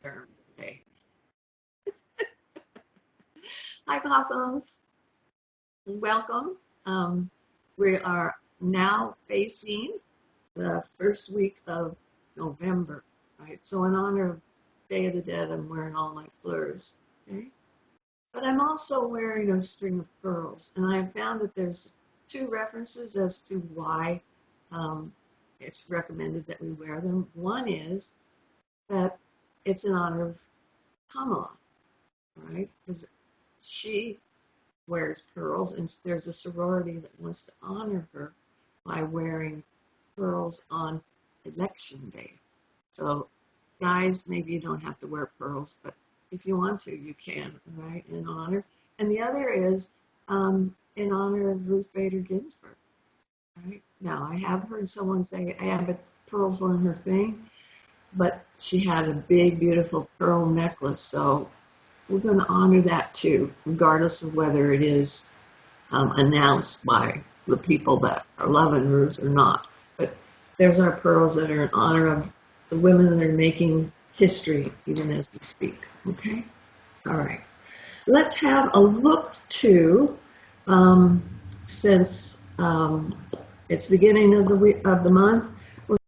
Okay. Hi, Blossoms. Welcome. We are now facing the first week of November, right? So in honor of Day of the Dead, I'm wearing all my fleurs, okay? But I'm also wearing a string of pearls, and I have found that there's two references as to why it's recommended that we wear them. One is that it's in honor of Kamala, right? Because she wears pearls, and there's a sorority that wants to honor her by wearing pearls on election day. So, guys, maybe you don't have to wear pearls, but if you want to, you can, right, in honor. And the other is in honor of Ruth Bader Ginsburg, right? Now, I have heard someone say, I have pearls on her thing, but she had a big, beautiful pearl necklace, so we're going to honor that too, regardless of whether it is announced by the people that are loving Ruth or not. But there's our pearls that are in honor of the women that are making history even as we speak. Okay? All right. Let's have a look to, since it's the beginning of the week, of the month, we're going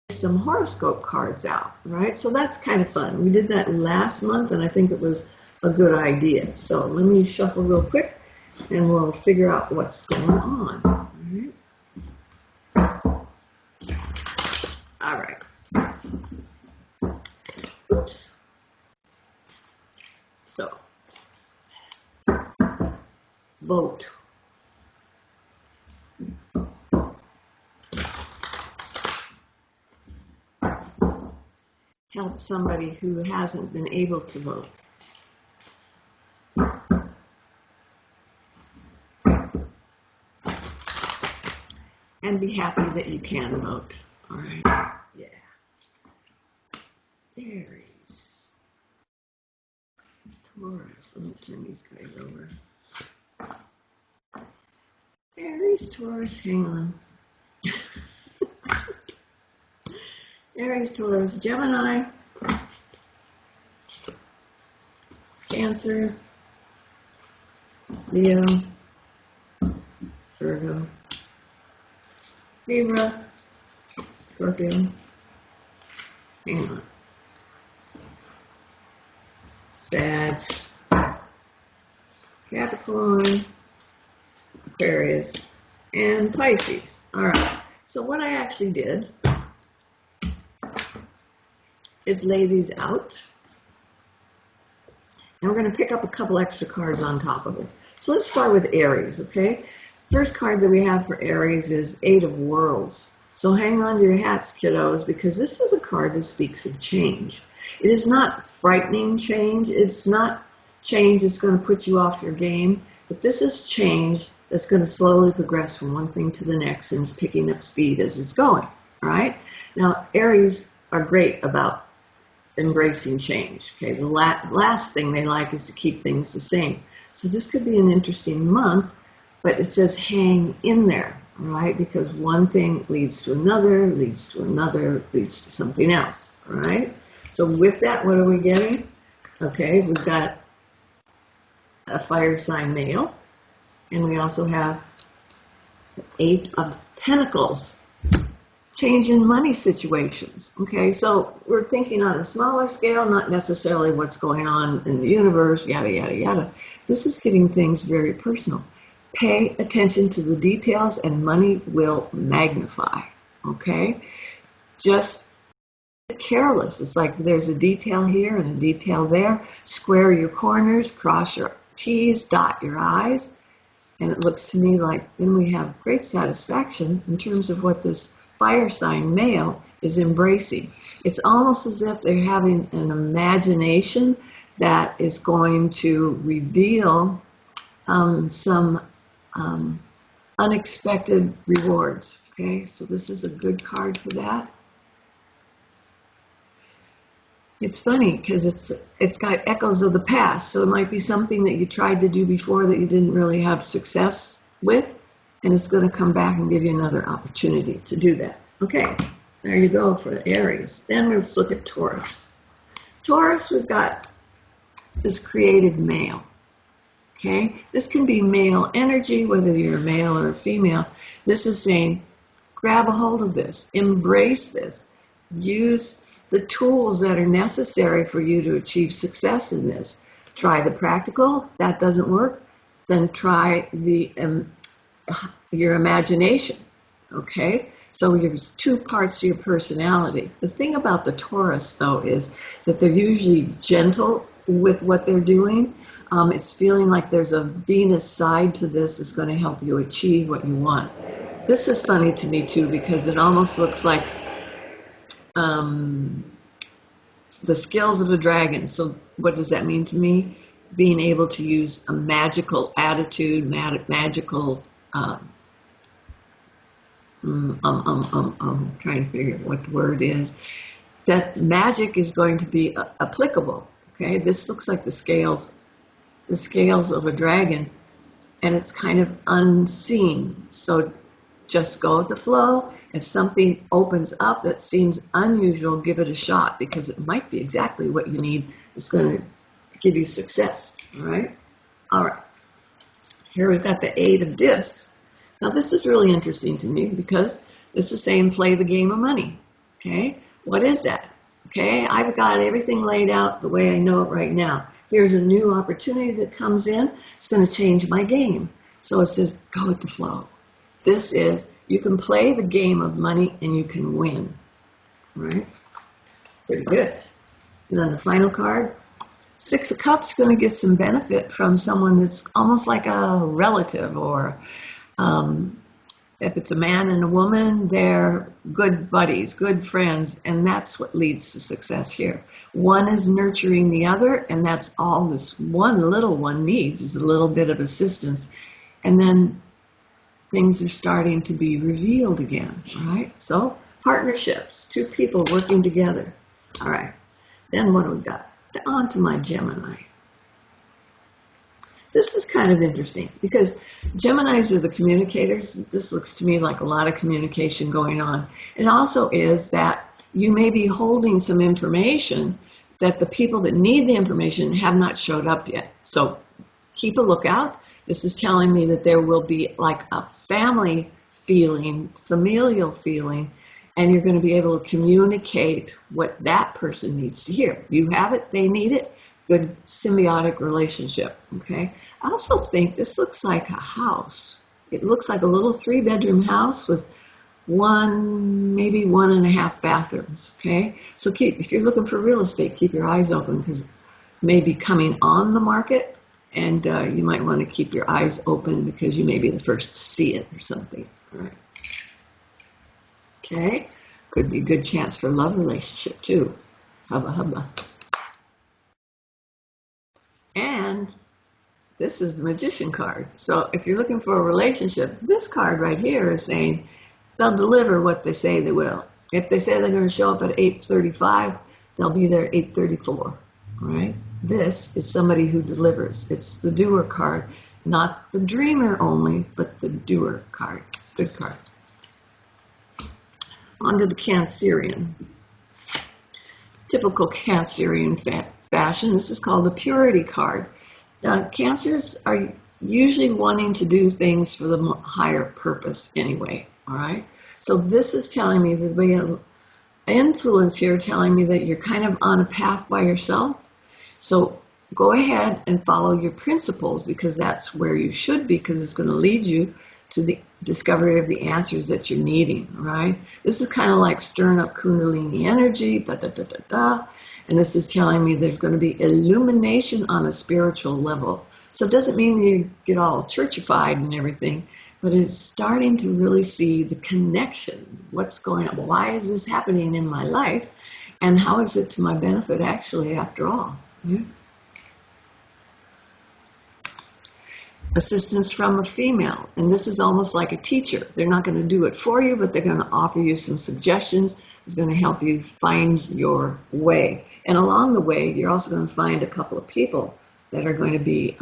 to get some horoscope cards out, right? So that's kind of fun. We did that last month, and I think it was a good idea. So let me shuffle real quick, and we'll figure out what's going on. All right. Oops. So, vote. Help somebody who hasn't been able to vote. And be happy that you can vote. All right. Yeah. Aries. Taurus. Let me turn these guys over. Aries, Taurus, hang on. Aries, Taurus, Gemini, Cancer, Leo, Virgo, Libra, Scorpio, hang on, Sag, Capricorn, Aquarius, and Pisces. All right, so what I actually did is lay these out. And we're going to pick up a couple extra cards on top of it. So let's start with Aries, okay? First card that we have for Aries is Eight of Worlds. So hang on to your hats, kiddos, because this is a card that speaks of change. It is not frightening change. It's not change that's going to put you off your game. But this is change that's going to slowly progress from one thing to the next and is picking up speed as it's going, all right? Now, Aries are great about embracing change. Okay, the last thing they like is to keep things the same. So this could be an interesting month, but it says hang in there, all right? Because one thing leads to another, leads to another, leads to something else, all right? So with that, what are we getting? Okay, we've got a fire sign male, and we also have Eight of Pentacles. Change in money situations. Okay, so we're thinking on a smaller scale, not necessarily what's going on in the universe, yada, yada, yada. This is getting things very personal. Pay attention to the details and money will magnify. Okay, just be careless. It's like there's a detail here and a detail there. Square your corners, cross your T's, dot your I's. And it looks to me like then we have great satisfaction in terms of what this fire sign male is embracing. It's almost as if they're having an imagination that is going to reveal some unexpected rewards. Okay, so this is a good card for that. It's funny because it's got echoes of the past, so it might be something that you tried to do before that you didn't really have success with, and it's going to come back and give you another opportunity to do that. Okay, there you go for the Aries. Then let's look at Taurus. Taurus, we've got this creative male. Okay, this can be male energy, whether you're a male or a female. This is saying, grab a hold of this, embrace this, use the tools that are necessary for you to achieve success in this. Try the practical. That doesn't work, then try your imagination. Okay, so there's two parts to your personality. The thing about the Taurus, though, is that they're usually gentle with what they're doing. It's feeling like there's a Venus side to this that's going to help you achieve what you want. This is funny to me, too, because it almost looks like the skills of a dragon. So what does that mean to me? Being able to use a magical attitude, magical... trying to figure out what the word is. That magic is going to be applicable. Okay, this looks like the scales of a dragon, and it's kind of unseen. So just go with the flow. If something opens up that seems unusual, give it a shot, because it might be exactly what you need. It's going to give you success. All right. Here we've got the Eight of Discs. Now this is really interesting to me because this is saying play the game of money. Okay, what is that? Okay, I've got everything laid out the way I know it right now. Here's a new opportunity that comes in. It's going to change my game. So it says go with the flow. This is, you can play the game of money and you can win. Right? Pretty good. And then the final card, Six of Cups, going to get some benefit from someone that's almost like a relative, or if it's a man and a woman, they're good buddies, good friends, and that's what leads to success here. One is nurturing the other, and that's all this one little one needs, is a little bit of assistance. And then things are starting to be revealed again, all right? So partnerships, two people working together. All right, then what do we got? On to my Gemini. This is kind of interesting because Geminis are the communicators. This looks to me like a lot of communication going on. It also is that you may be holding some information that the people that need the information have not showed up yet. So keep a lookout. This is telling me that there will be like a family feeling, familial feeling, and you're going to be able to communicate what that person needs to hear. You have it, they need it. Good symbiotic relationship, okay? I also think this looks like a house. It looks like a little 3-bedroom house with maybe 1.5 bathrooms, okay? So if you're looking for real estate, keep your eyes open because it may be coming on the market, and you might want to keep your eyes open because you may be the first to see it or something, all right? Okay, could be a good chance for a love relationship too. Hubba hubba. And this is the Magician card. So if you're looking for a relationship, this card right here is saying they'll deliver what they say they will. If they say they're going to show up at 8:35, they'll be there at 8:34. All right? This is somebody who delivers. It's the doer card, not the dreamer only, but the doer card. Good card. On to the Cancerian. Typical Cancerian fashion. This is called the Purity card. Cancers are usually wanting to do things for the higher purpose anyway, all right? So this is telling me that we have influence here telling me that you're kind of on a path by yourself. So go ahead and follow your principles because that's where you should be, because it's going to lead you to the discovery of the answers that you're needing, right? This is kind of like stirring up Kundalini energy, and this is telling me there's going to be illumination on a spiritual level. So it doesn't mean you get all churchified and everything, but it's starting to really see the connection. What's going on? Why is this happening in my life? And how is it to my benefit actually after all? Yeah. Assistance from a female, and this is almost like a teacher. They're not going to do it for you, but they're going to offer you some suggestions. It's going to help you find your way. And along the way, you're also going to find a couple of people that are going to be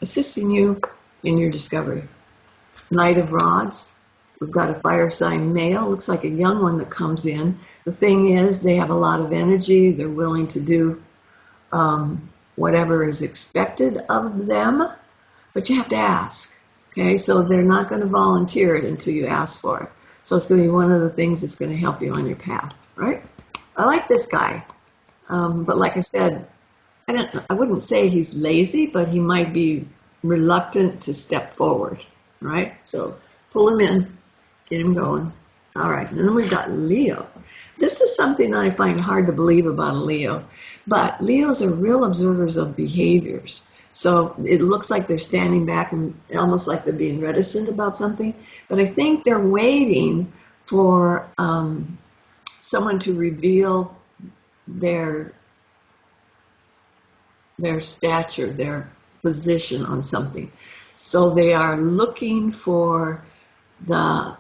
assisting you in your discovery. Knight of Rods. We've got a fire sign male. Looks like a young one that comes in. The thing is, they have a lot of energy. They're willing to do whatever is expected of them, but you have to ask. Okay, so they're not going to volunteer it until you ask for it. So it's going to be one of the things that's going to help you on your path, right? I like this guy, but like I said, I wouldn't say he's lazy, but he might be reluctant to step forward, right? So pull him in, get him going. All right, and then we've got Leo. This is something I find hard to believe about a Leo, but Leos are real observers of behaviors. So it looks like they're standing back and almost like they're being reticent about something, but I think they're waiting for someone to reveal their stature, their position on something. So they are looking for the,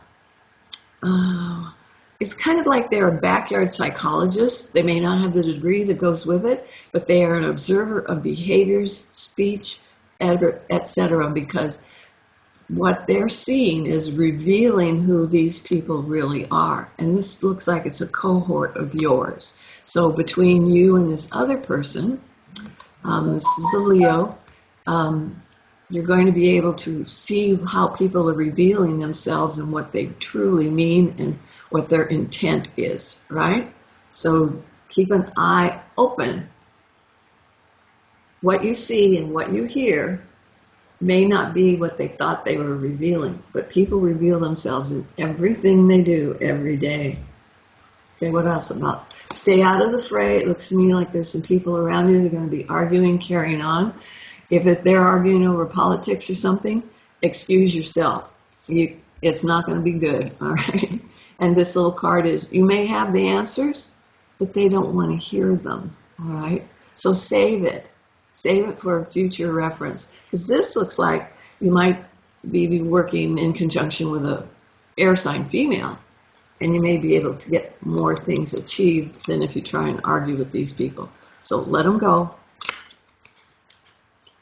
it's kind of like they're a backyard psychologist. They may not have the degree that goes with it, but they are an observer of behaviors, speech, etc., because what they're seeing is revealing who these people really are. And this looks like it's a cohort of yours. So between you and this other person, this is a Leo, you're going to be able to see how people are revealing themselves and what they truly mean and what their intent is, right? So keep an eye open. What you see and what you hear may not be what they thought they were revealing, but people reveal themselves in everything they do every day. Okay, what else about? Stay out of the fray. It looks to me like there's some people around you that are going to be arguing, carrying on. If they're arguing over politics or something, excuse yourself. It's not going to be good, all right? And this little card is, you may have the answers, but they don't want to hear them, all right? So save it. Save it for a future reference. Because this looks like you might be working in conjunction with a air sign female, and you may be able to get more things achieved than if you try and argue with these people. So let them go.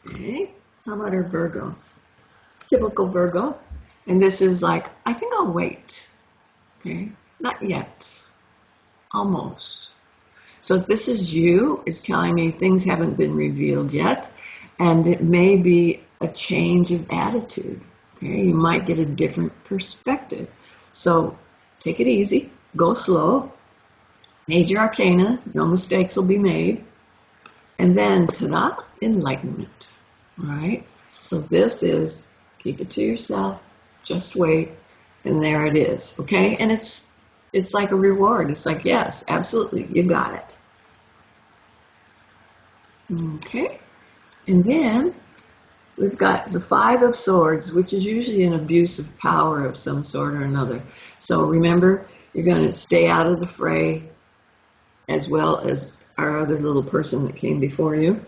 Okay, how about our Virgo? Typical Virgo. And this is like, I think I'll wait. Okay, not yet. Almost. So if this is you, it's telling me things haven't been revealed yet, and it may be a change of attitude. Okay, you might get a different perspective. So take it easy, go slow, major arcana, no mistakes will be made, and then ta-da, enlightenment. All right, so this is, keep it to yourself, just wait, and there it is, okay? And it's like a reward. It's like, yes, absolutely, you got it. Okay, and then we've got the Five of Swords, which is usually an abuse of power of some sort or another. So remember, you're going to stay out of the fray, as well as our other little person that came before you.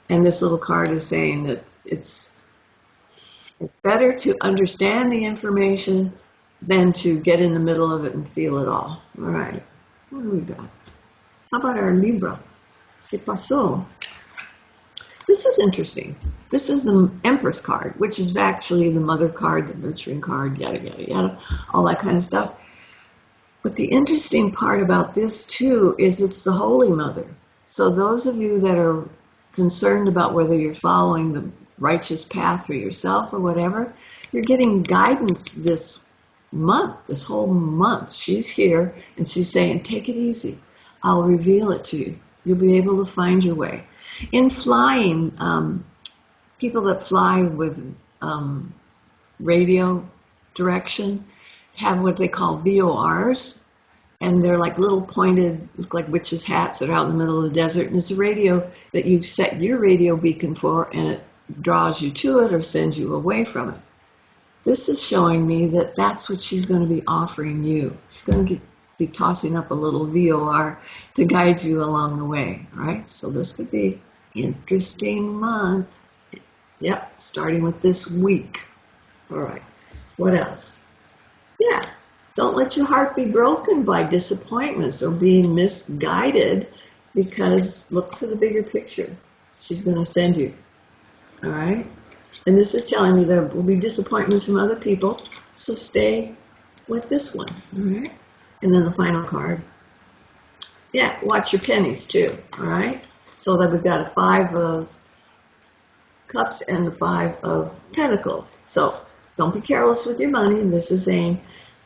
And this little card is saying that it's better to understand the information than to get in the middle of it and feel it all. All right, what do we got? How about our Libra? ¿Qué pasó? This is interesting. This is the Empress card, which is actually the mother card, the nurturing card, yada, yada, yada, all that kind of stuff. But the interesting part about this, too, is it's the Holy Mother. So those of you that are concerned about whether you're following the righteous path for yourself or whatever, you're getting guidance this month, this whole month. She's here, and she's saying, take it easy. I'll reveal it to you. You'll be able to find your way. In flying, people that fly with radio direction have what they call VORs, and they're like little pointed, look like witches' hats that are out in the middle of the desert, and it's a radio that you set your radio beacon for, and it draws you to it or sends you away from it. This is showing me that that's what she's going to be offering you. She's going to be tossing up a little VOR to guide you along the way, right? So this could be an interesting month. Yep, starting with this week. All right, what else? Yeah, don't let your heart be broken by disappointments or being misguided, because look for the bigger picture. She's going to send you, all right? And this is telling me there will be disappointments from other people, so stay with this one, all right? And then the final card. Yeah, watch your pennies too, all right? So that we've got a 5 of Cups and the 5 of Pentacles. So don't be careless with your money. This is saying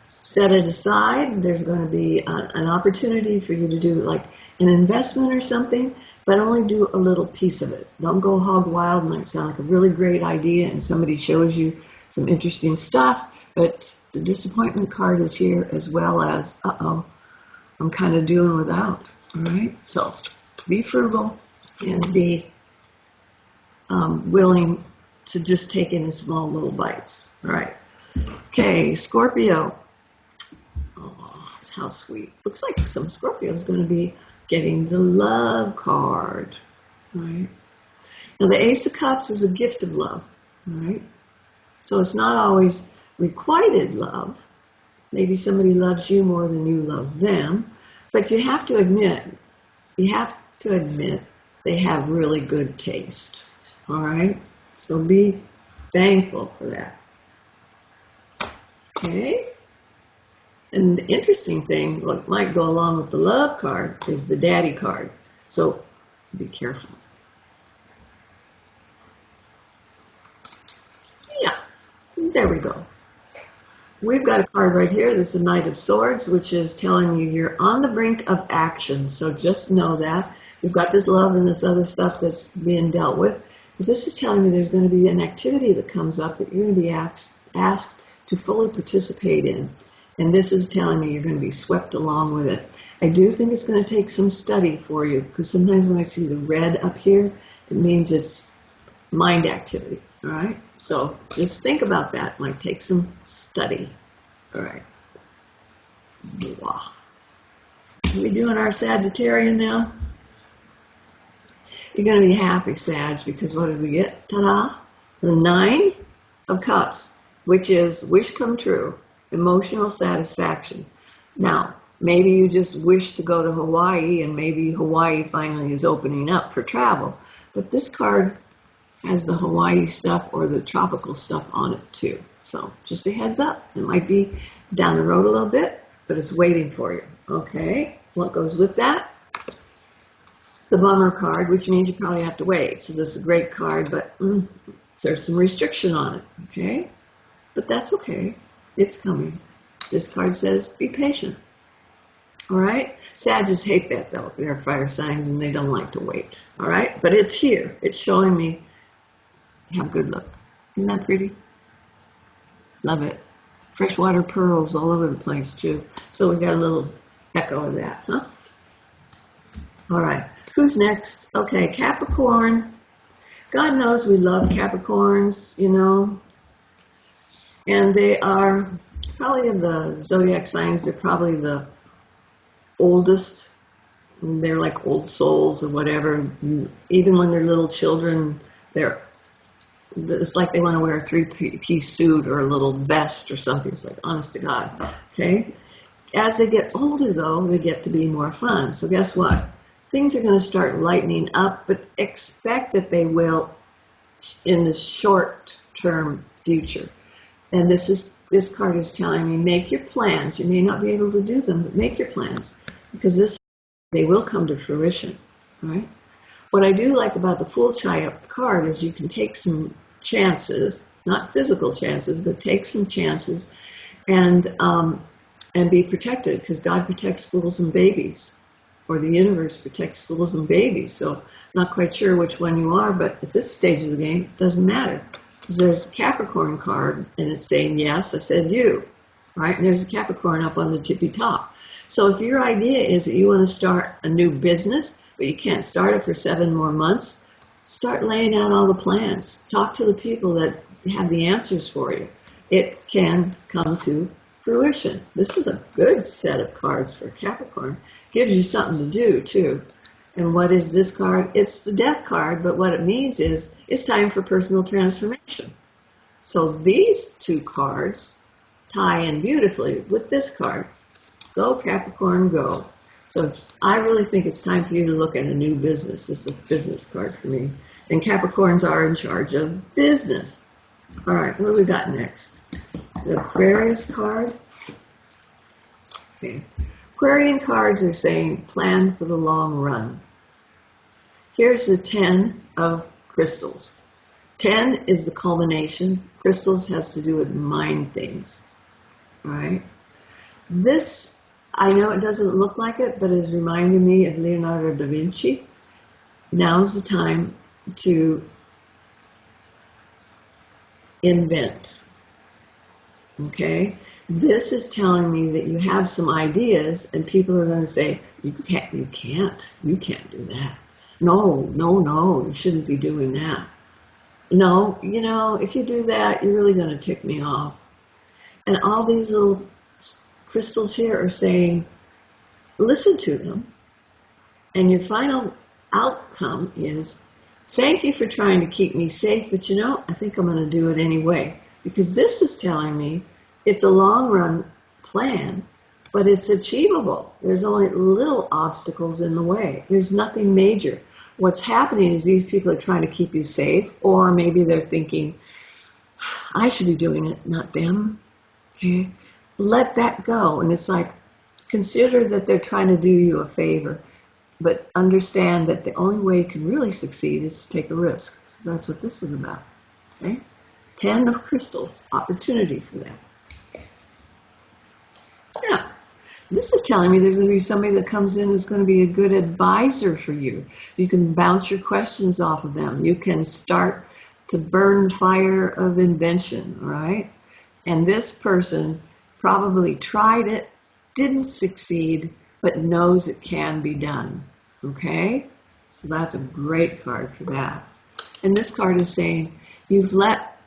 set it aside. There's going to be an opportunity for you to do like an investment or something, but only do a little piece of it. Don't go hog wild. It might sound like a really great idea and somebody shows you some interesting stuff, but the disappointment card is here as well as, I'm kind of doing without. All right, so be frugal and be willing to just take in small little bites. All right. Okay, Scorpio. Oh, how sweet. Looks like some Scorpio is going to be getting the love card. All right. Now, the Ace of Cups is a gift of love. All right. So it's not always requited love. Maybe somebody loves you more than you love them. But you have to admit they have really good taste. All right? So be thankful for that. Okay? And the interesting thing, what might go along with the love card, is the daddy card. So be careful. Yeah, there we go. We've got a card right here that's the Knight of Swords, which is telling you you're on the brink of action. So just know that. We've got this love and this other stuff that's being dealt with. But this is telling me there's going to be an activity that comes up that you're going to be asked to fully participate in. And this is telling me you're going to be swept along with it. I do think it's going to take some study for you, because sometimes when I see the red up here, it means it's mind activity. All right, so just think about that. It might take some study. All right. Are we doing our Sagittarian now? You're going to be happy, Sag, because what did we get? Ta-da! The 9 of Cups, which is wish come true, emotional satisfaction. Now, maybe you just wish to go to Hawaii, and maybe Hawaii finally is opening up for travel. But this card has the Hawaii stuff or the tropical stuff on it too. So just a heads up. It might be down the road a little bit, but it's waiting for you. Okay, what goes with that? The bummer card, which means you probably have to wait. So this is a great card, but there's some restriction on it. Okay, but that's okay. It's coming. This card says be patient. All right, Sagittarius hate that though. They're fire signs and they don't like to wait. All right, but it's here. It's showing me have good luck. Isn't that pretty? Love it. Freshwater pearls all over the place too. So we got a little echo of that, huh? All right. Who's next? Okay, Capricorn. God knows we love Capricorns, you know. And they are probably of the zodiac signs, they're probably the oldest. They're like old souls or whatever. Even when they're little children, it's like they want to wear a 3-piece suit or a little vest or something. It's like, honest to God. Okay? As they get older, though, they get to be more fun. So guess what? Things are going to start lightening up, but expect that they will in the short-term future. And this card is telling me, make your plans. You may not be able to do them, but make your plans, because they will come to fruition. Right? What I do like about the Fool Child card is you can take some chances, not physical chances, but take some chances and be protected, because God protects fools and babies, or the universe protects fools and babies. So not quite sure which one you are, but at this stage of the game, it doesn't matter. There's a Capricorn card, and it's saying, yes, I said you, right? And there's a Capricorn up on the tippy top. So if your idea is that you want to start a new business, but you can't start it for 7 more months, start laying out all the plans. Talk to the people that have the answers for you. It can come to fruition. This is a good set of cards for Capricorn. Gives you something to do, too. And what is this card? It's the Death card, but what it means is it's time for personal transformation. So these 2 cards tie in beautifully with this card. Go, Capricorn, go. So I really think it's time for you to look at a new business. This is a business card for me. And Capricorns are in charge of business. All right, what do we got next? The Aquarius card. Okay. Aquarian cards are saying plan for the long run. Here's the 10 of crystals. 10 is the culmination. Crystals has to do with mind things, right? This, I know it doesn't look like it, but it's reminding me of Leonardo da Vinci. Now's the time to invent, okay? This is telling me that you have some ideas and people are going to say, you can't do that. No, you shouldn't be doing that. No, if you do that, you're really going to tick me off. And all these little crystals here are saying, listen to them. And your final outcome is, thank you for trying to keep me safe, but I think I'm going to do it anyway. Because this is telling me it's a long run plan, but it's achievable. There's only little obstacles in the way. There's nothing major. What's happening is these people are trying to keep you safe, or maybe they're thinking, I should be doing it, not them. Okay? Let that go. And it's like, consider that they're trying to do you a favor, but understand that the only way you can really succeed is to take a risk. So that's what this is about. Okay? 10 of crystals, opportunity for them. Yeah. This is telling me there's going to be somebody that comes in who's going to be a good advisor for you. You can bounce your questions off of them. You can start to burn the fire of invention, right? And this person probably tried it, didn't succeed, but knows it can be done, okay? So that's a great card for that. And this card is saying, you've let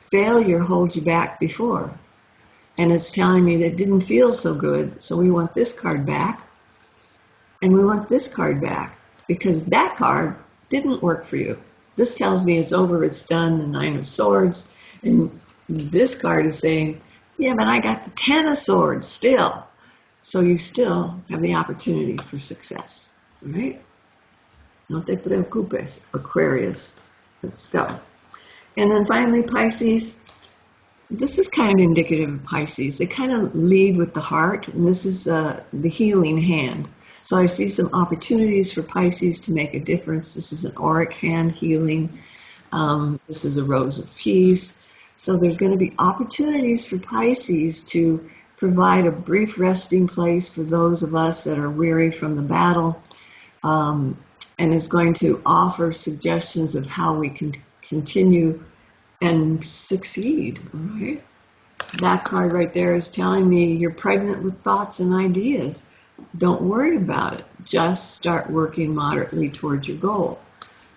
failure hold you back before. And it's telling me that it didn't feel so good, so we want this card back, and we want this card back, because that card didn't work for you. This tells me it's over, it's done, the 9 of Swords, and this card is saying, yeah, but I got the 10 of Swords still. So you still have the opportunity for success, right? No te preocupes, Aquarius. Let's go. And then finally, Pisces. This is kind of indicative of Pisces. They kind of lead with the heart, and this is the healing hand. So I see some opportunities for Pisces to make a difference. This is an auric hand healing. This is a rose of peace. So there's going to be opportunities for Pisces to provide a brief resting place for those of us that are weary from the battle, and is going to offer suggestions of how we can continue and succeed, all right? That card right there is telling me you're pregnant with thoughts and ideas. Don't worry about it. Just start working moderately towards your goal.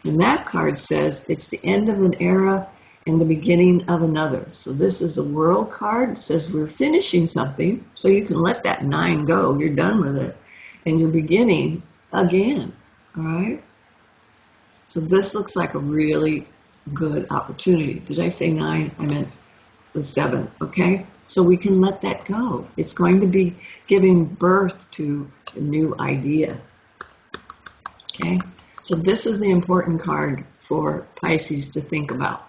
And that card says it's the end of an era and the beginning of another. So this is a world card. It says we're finishing something, so you can let that 9 go. You're done with it. And you're beginning again, all right? So this looks like a really good opportunity. Did I say 9? I meant the 7, okay? So we can let that go. It's going to be giving birth to a new idea, okay? So this is the important card for Pisces to think about.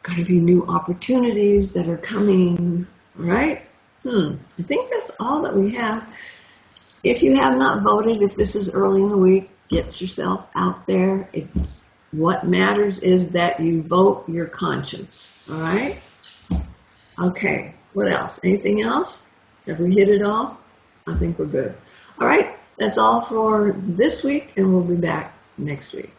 Got to be new opportunities that are coming, right? I think that's all that we have. If you have not voted, if this is early in the week, get yourself out there. What matters is that you vote your conscience, all right? Okay, what else? Anything else? Have we hit it all? I think we're good. All right, that's all for this week, and we'll be back next week.